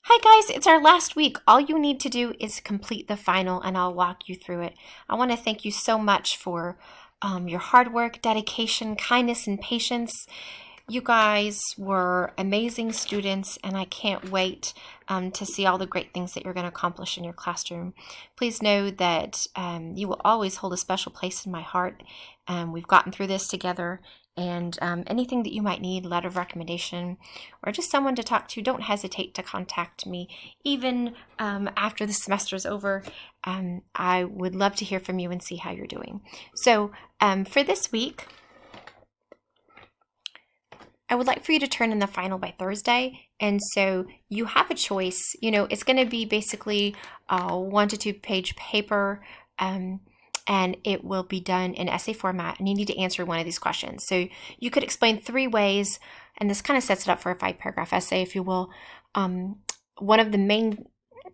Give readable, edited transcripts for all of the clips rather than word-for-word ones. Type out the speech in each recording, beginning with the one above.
Hi guys, it's our last week. All you need to do is complete the final and I'll walk you through it. I want to thank you so much for your hard work, dedication, kindness, and patience. You guys were amazing students, and I can't wait to see all the great things that you're going to accomplish in your classroom. Please know that you will always hold a special place in my heart. We've gotten through this together, and anything that you might need, letter of recommendation, or just someone to talk to, don't hesitate to contact me. Even after the semester is over, I would love to hear from you and see how you're doing. So for this week, I would like for you to turn in the final by Thursday. And so you have a choice. It's going to be basically a 1 to 2 page paper, and it will be done in essay format. And you need to answer one of these questions. So you could explain 3 ways, and this kind of sets it up for a 5 paragraph essay, if you will. One of the main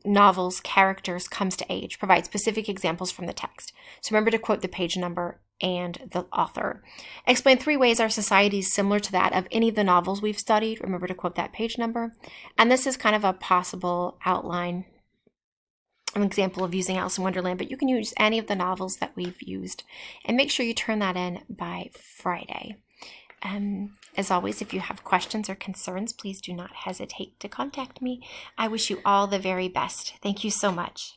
novel's characters comes to age, provide specific examples from the text. So remember to quote the page number and the author. Explain 3 ways our society is similar to that of any of the novels we've studied. Remember to quote that page number. And this is kind of a possible outline, an example of using Alice in Wonderland, but you can use any of the novels that we've used. And make sure you turn that in by Friday. As always, if you have questions or concerns, please do not hesitate to contact me. I wish you all the very best. Thank you so much.